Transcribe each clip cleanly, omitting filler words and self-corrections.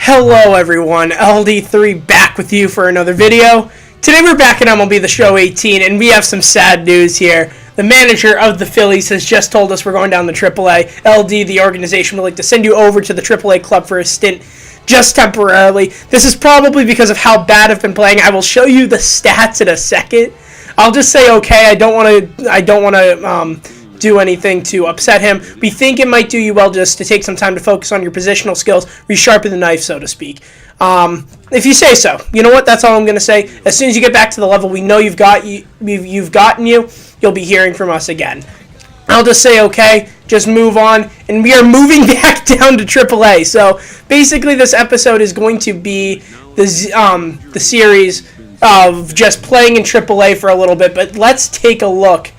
Hello everyone, LD3 back with you for another video. Today we're back in MLB The Show 18 and we have some sad news here. The manager of the Phillies has just told us we're going down the Triple-A. LD, the organization, would like to send you over to the Triple-A club for a stint just temporarily. This is probably because of how bad I've been playing. I will show you the stats in a second. I'll just say okay, I don't want to do anything to upset him. We think it might do you well just to take some time to focus on your positional skills, resharpen the knife, so to speak. If you say so. You know what? That's all I'm going to say. As soon as you get back to the level we know you've gotten you'll be hearing from us again. I'll just say okay, just move on, and we are moving back down to Triple-A. So basically this episode is going to be the series of just playing in Triple-A for a little bit, but let's take a look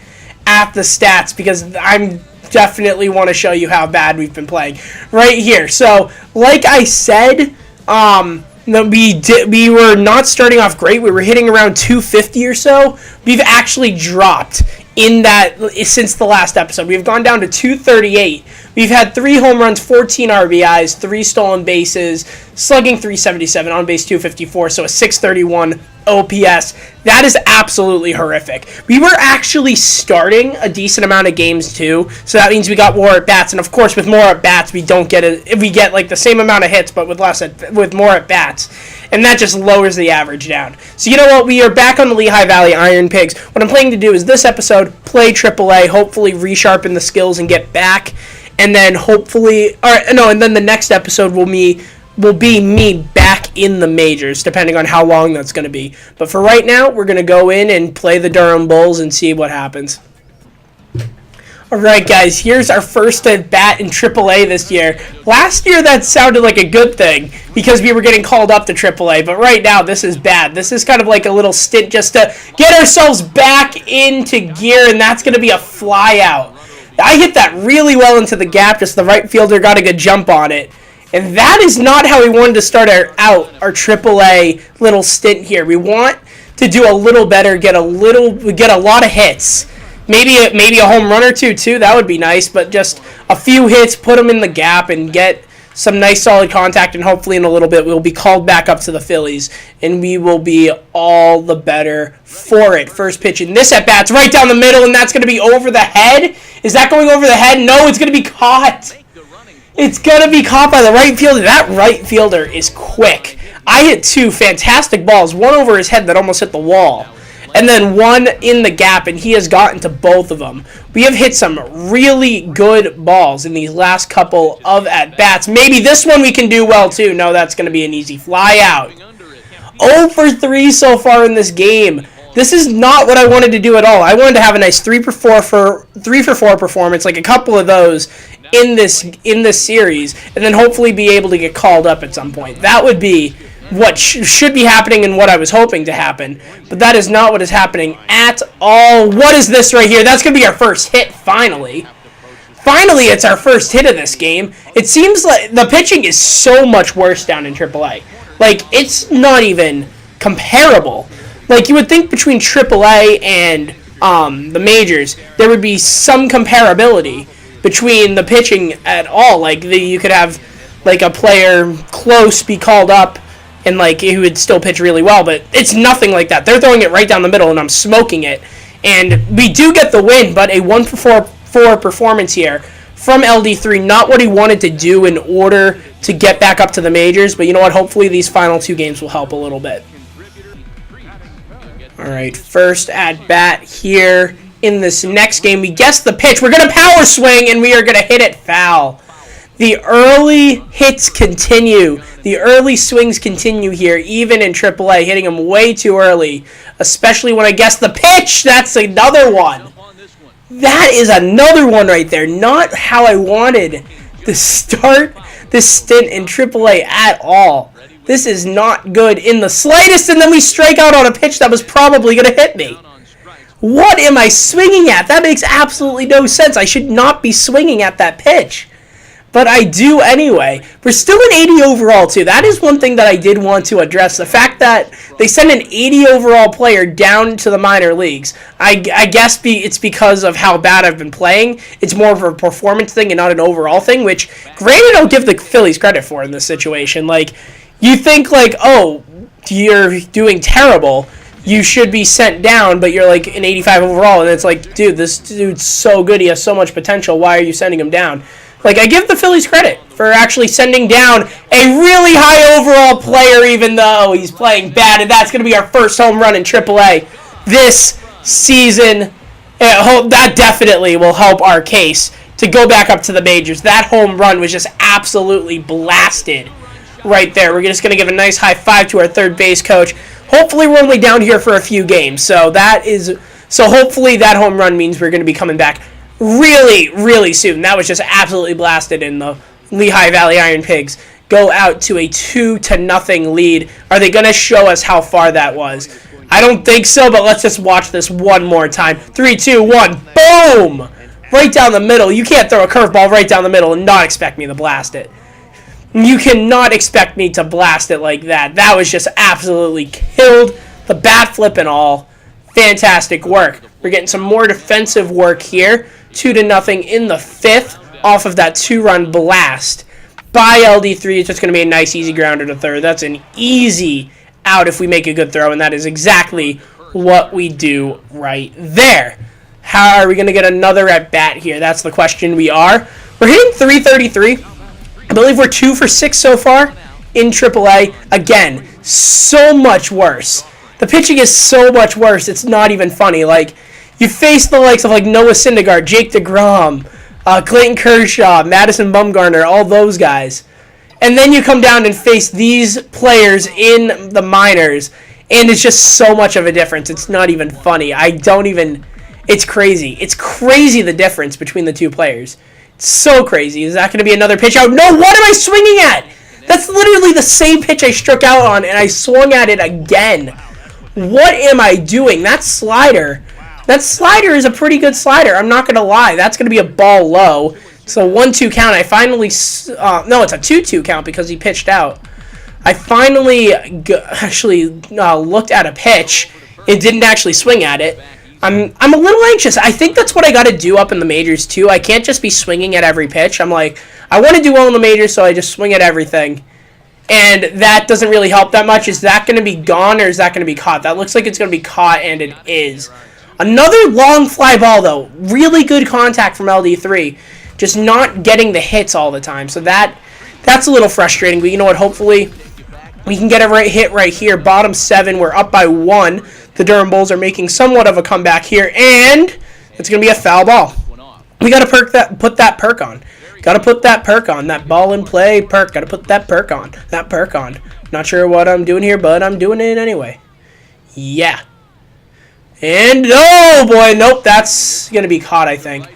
at the stats because I'm definitely want to show you how bad we've been playing right here. So, like I said, we were not starting off great. We were hitting around 250 or so. We've actually dropped in that since the last episode. We've gone down to 238. We've had 3 home runs, 14 RBIs, 3 stolen bases, slugging 377, on base 254, so a 631 OPS. That is absolutely horrific. We were actually starting a decent amount of games too, so that means we got more at bats. And of course, with more at bats, we get like the same amount of hits, but with more at bats, and that just lowers the average down. So you know what? We are back on the Lehigh Valley Iron Pigs. What I'm planning to do is this episode play Triple-A, hopefully resharpen the skills and get back, and then and then the next episode will be me back in the majors, depending on how long that's going to be. But for right now, we're going to go in and play the Durham Bulls and see what happens. Alright guys, here's our first at bat in Triple-A this year. Last year that sounded like a good thing because we were getting called up to Triple-A, but right now this is bad. This is kind of like a little stint just to get ourselves back into gear, and that's going to be a fly out. I hit that really well into the gap, just the right fielder got a good jump on it. And that is not how we wanted to start our Triple-A little stint here. We want to do a little better, get a lot of hits. Maybe a home run or two too. That would be nice, but just a few hits, put them in the gap, and get some nice solid contact. And hopefully in a little bit we'll be called back up to the Phillies, and we will be all the better for it. First pitch in this at bat's right down the middle, and that's going to be over the head. Is that going over the head? No, it's going to be caught. It's going to be caught by the right fielder. That right fielder is quick. I hit 2 fantastic balls, one over his head that almost hit the wall, and then one in the gap, and he has gotten to both of them. We have hit some really good balls in these last couple of at-bats. Maybe this one we can do well, too. No, that's going to be an easy fly out. 0 for 3 so far in this game. This is not what I wanted to do at all. I wanted to have a nice 3 for 4 performance, like a couple of those in this series, and then hopefully be able to get called up at some point. That would be what should be happening and what I was hoping to happen, but that is not what is happening at all. What is this right here? That's going to be our first hit, finally. Finally, it's our first hit of this game. It seems like the pitching is so much worse down in Triple-A. Like, it's not even comparable. Like, you would think between Triple-A and the majors, there would be some comparability between the pitching at all. Like, you could have, like, a player close be called up and, like, he would still pitch really well, but it's nothing like that. They're throwing it right down the middle, and I'm smoking it. And we do get the win, but a 1 for 4 performance here from LD3. Not what he wanted to do in order to get back up to the majors, but you know what? Hopefully these final 2 games will help a little bit. Alright, first at bat here in this next game. We guess the pitch. We're going to power swing, and we are going to hit it foul. The early hits continue. The early swings continue here, even in Triple-A, hitting them way too early, especially when I guess the pitch. That's another one. That is another one right there. Not how I wanted to start this stint in Triple-A at all. This is not good in the slightest, and then we strike out on a pitch that was probably going to hit me. What am I swinging at? That makes absolutely no sense. I should not be swinging at that pitch. but I do anyway. We're still an 80 overall, too. That is one thing that I did want to address. The fact that they send an 80 overall player down to the minor leagues. I guess it's because of how bad I've been playing. It's more of a performance thing and not an overall thing, which, granted, I'll give the Phillies credit for in this situation. Like, you think, like, oh, you're doing terrible, you should be sent down, but you're like an 85 overall, and it's like, dude, this dude's so good, he has so much potential, why are you sending him down? Like, I give the Phillies credit for actually sending down a really high overall player, even though he's playing bad, and that's going to be our first home run in Triple-A this season. That definitely will help our case to go back up to the majors. That home run was just absolutely blasted right there. We're just going to give a nice high five to our third base coach. Hopefully we're only down here for a few games, so hopefully that home run means we're going to be coming back really, really soon. That was just absolutely blasted, and the Lehigh Valley Iron Pigs go out to a 2-0 lead. Are they going to show us how far that was? I don't think so, but let's just watch this one more time. 3, 2, 1, boom! Right down the middle. You can't throw a curveball right down the middle and not expect me to blast it. You cannot expect me to blast it like that. That was just absolutely killed. The bat flip and all. Fantastic work. We're getting some more defensive work here. 2-0 in the 5th off of that 2-run blast by LD3. It's just going to be a nice easy grounder to third. That's an easy out if we make a good throw, and that is exactly what we do right there. How are we going to get another at bat here? That's the question. We are. We're hitting 333. I believe we're 2 for 6 so far in Triple-A. Again, so much worse. The pitching is so much worse, it's not even funny. Like, you face the likes of like Noah Syndergaard, Jake DeGrom, Clayton Kershaw, Madison Bumgarner, all those guys. And then you come down and face these players in the minors, and it's just so much of a difference. It's not even funny. It's crazy. It's crazy the difference between the two players. So crazy. Is that going to be another pitch out? No, what am I swinging at? That's literally the same pitch I struck out on, and I swung at it again. What am I doing? That slider is a pretty good slider. I'm not going to lie. That's going to be a ball low. So 1-2 count. I finally... no, it's a 2-2 count because he pitched out. I finally looked at a pitch. It didn't actually swing at it. I'm a little anxious. I think that's what I got to do up in the majors, too. I can't just be swinging at every pitch. I'm like, I want to do well in the majors, so I just swing at everything. And that doesn't really help that much. Is that going to be gone, or is that going to be caught? That looks like it's going to be caught, and it is. Another long fly ball, though. Really good contact from LD3. Just not getting the hits all the time. So that's a little frustrating. But you know what? Hopefully we can get a hit right here. Bottom 7. We're up by 1. The Durham Bulls are making somewhat of a comeback here, and it's going to be a foul ball. We got to put that perk on. Got to put that perk on. That ball in play perk. Got to put that perk on. That perk on. Not sure what I'm doing here, but I'm doing it anyway. Yeah. And, oh boy, nope, that's going to be caught, I think.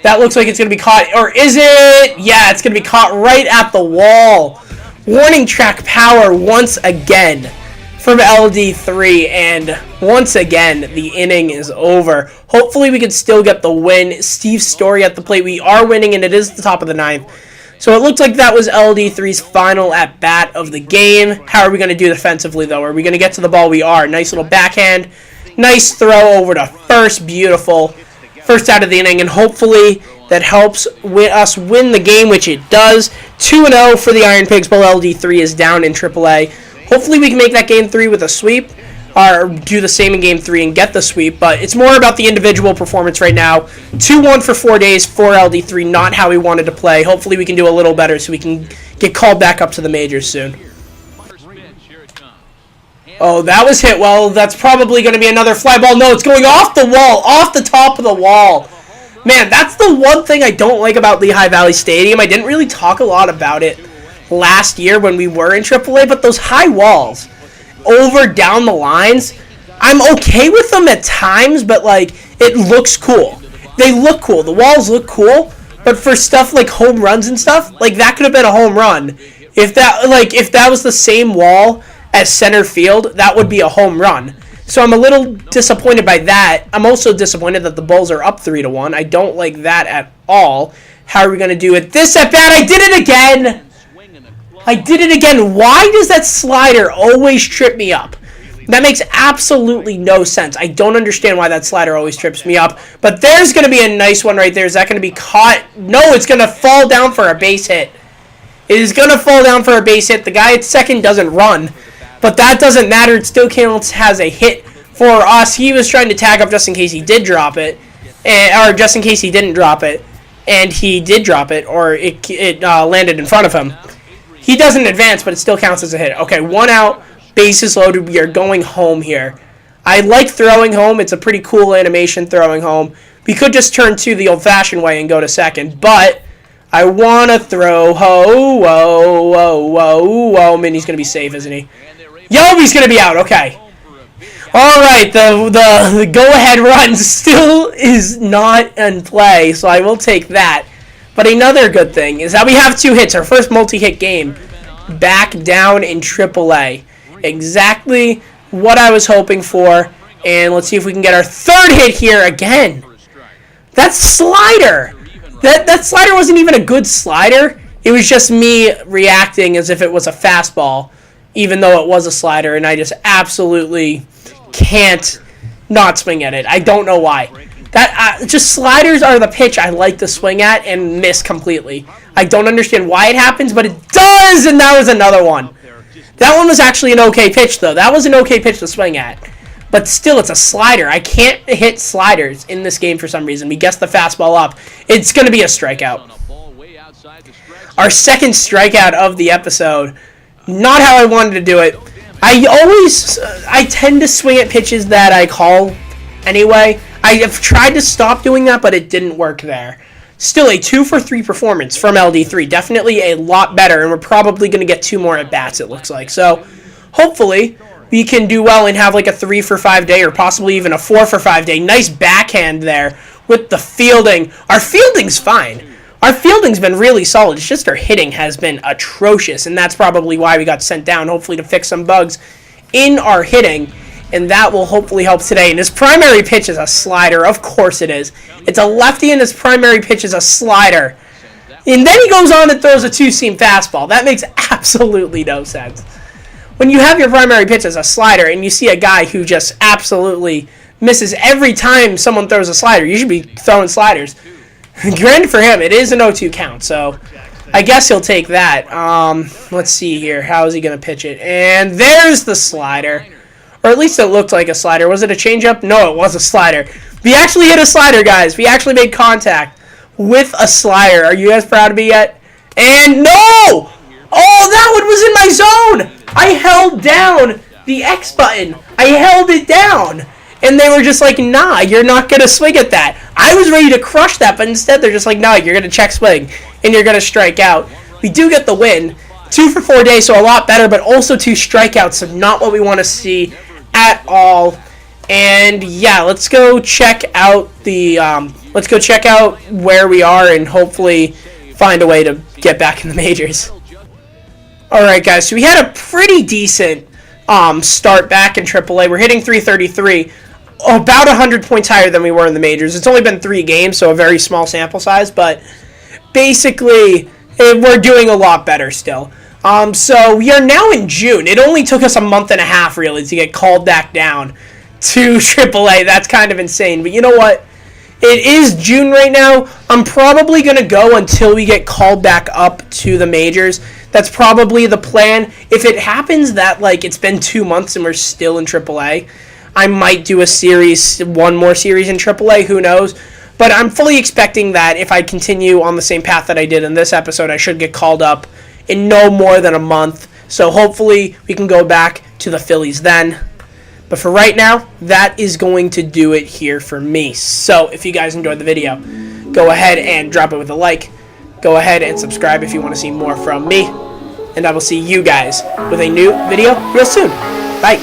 That looks like it's going to be caught, or is it? Yeah, it's going to be caught right at the wall. Warning track power once again from LD3, and once again, the inning is over. Hopefully we can still get the win. Steve Story at the plate. We are winning, and it is the top of the 9th. So it looks like that was LD3's final at-bat of the game. How are we going to do defensively, though? Are we going to get to the ball? We are. Nice little backhand. Nice throw over to first. Beautiful. First out of the inning, and hopefully that helps us win the game, which it does. 2-0 for the Iron Pigs, while LD3 is down in Triple-A. Hopefully we can make that Game 3 with a sweep, or do the same in Game 3 and get the sweep, but it's more about the individual performance right now. 2-1 for 4 days for LD3, not how we wanted to play. Hopefully we can do a little better so we can get called back up to the majors soon. Oh, that was hit well. That's probably going to be another fly ball. No, it's going off the wall, off the top of the wall. Man, that's the one thing I don't like about Lehigh Valley Stadium. I didn't really talk a lot about it last year when we were in AAA, but those high walls over down the lines, I'm okay with them at times, but like it looks cool. They look cool. The walls look cool, but for stuff like home runs and stuff, like that could have been a home run. If that was the same wall as center field, that would be a home run. So I'm a little disappointed by that. I'm also disappointed that the Bulls are up 3-1. I don't like that at all. How are we going to do it? This at bat, I did it again! I did it again. Why does that slider always trip me up? That makes absolutely no sense. I don't understand why that slider always trips me up. But there's going to be a nice one right there. Is that going to be caught? No, it's going to fall down for a base hit. It is going to fall down for a base hit. The guy at second doesn't run. But that doesn't matter. It still counts as a hit for us. He was trying to tag up just in case he did drop it. Or just in case he didn't drop it. And he did drop it. Or it landed in front of him. He doesn't advance, but it still counts as a hit. Okay, 1 out. Bases loaded. We are going home here. I like throwing home. It's a pretty cool animation throwing home. We could just turn to the old-fashioned way and go to second, but I want to throw. Whoa. Minnie's going to be safe, isn't he? Yobi's going to be out. Okay. All right. The go-ahead run still is not in play, so I will take that. But another good thing is that we have 2 hits. Our first multi-hit game back down in Triple-A. Exactly what I was hoping for. And let's see if we can get our 3rd hit here again. That slider. That slider wasn't even a good slider. It was just me reacting as if it was a fastball, even though it was a slider. And I just absolutely can't not swing at it. I don't know why. Just sliders are the pitch I like to swing at and miss completely. I don't understand why it happens, but it does. And that was another one. That one was actually an okay pitch, though. That was an okay pitch to swing at. But still, it's a slider. I can't hit sliders in this game for some reason. We guessed the fastball up. It's going to be a strikeout. Our 2nd strikeout of the episode. Not how I wanted to do it. I tend to swing at pitches that I call anyway. I have tried to stop doing that, but it didn't work there. Still a 2-for-3 performance from LD3. Definitely a lot better, and we're probably going to get 2 more at-bats, it looks like. So, hopefully, we can do well and have like a 3-for-5 day or possibly even a 4-for-5 day. Nice backhand there with the fielding. Our fielding's fine. Our fielding's been really solid. It's just our hitting has been atrocious, and that's probably why we got sent down, hopefully to fix some bugs in our hitting. And that will hopefully help today. And his primary pitch is a slider. Of course it is. It's a lefty, and his primary pitch is a slider. And then he goes on and throws a 2-seam fastball. That makes absolutely no sense. When you have your primary pitch as a slider, and you see a guy who just absolutely misses every time someone throws a slider, you should be throwing sliders. Granted for him, it is an 0-2 count, so I guess he'll take that. Let's see here. How is he going to pitch it? And there's the slider. Or at least it looked like a slider. Was it a changeup? No, it was a slider. We actually hit a slider, guys. We actually made contact with a slider. Are you guys proud of me yet? And no! Oh, that one was in my zone! I held down the X button. I held it down. And they were just like, nah, you're not going to swing at that. I was ready to crush that, but instead they're just like, nah, you're going to check swing. And you're going to strike out. We do get the win. 2-for-4 days, so a lot better, but also 2 strikeouts, so not what we want to see at all. And yeah, let's go check out where we are and hopefully find a way to get back in the majors. Alright guys, so we had a pretty decent start back in Triple-A. We're hitting 333, about 100 points higher than we were in the majors. It's only been 3 games, so a very small sample size, but basically we're doing a lot better still. So we are now in June. It only took us a month and a half, really, to get called back down to Triple-A. That's kind of insane. But you know what? It is June right now. I'm probably going to go until we get called back up to the majors. That's probably the plan. If it happens that, like, it's been 2 months and we're still in Triple-A, I might do a series, one more series in Triple-A. Who knows? But I'm fully expecting that if I continue on the same path that I did in this episode, I should get called up in no more than a month. So hopefully we can go back to the Phillies then. But for right now, that is going to do it here for me. So if you guys enjoyed the video, go ahead and drop it with a like. Go ahead and subscribe if you want to see more from me. And I will see you guys with a new video real soon. Bye.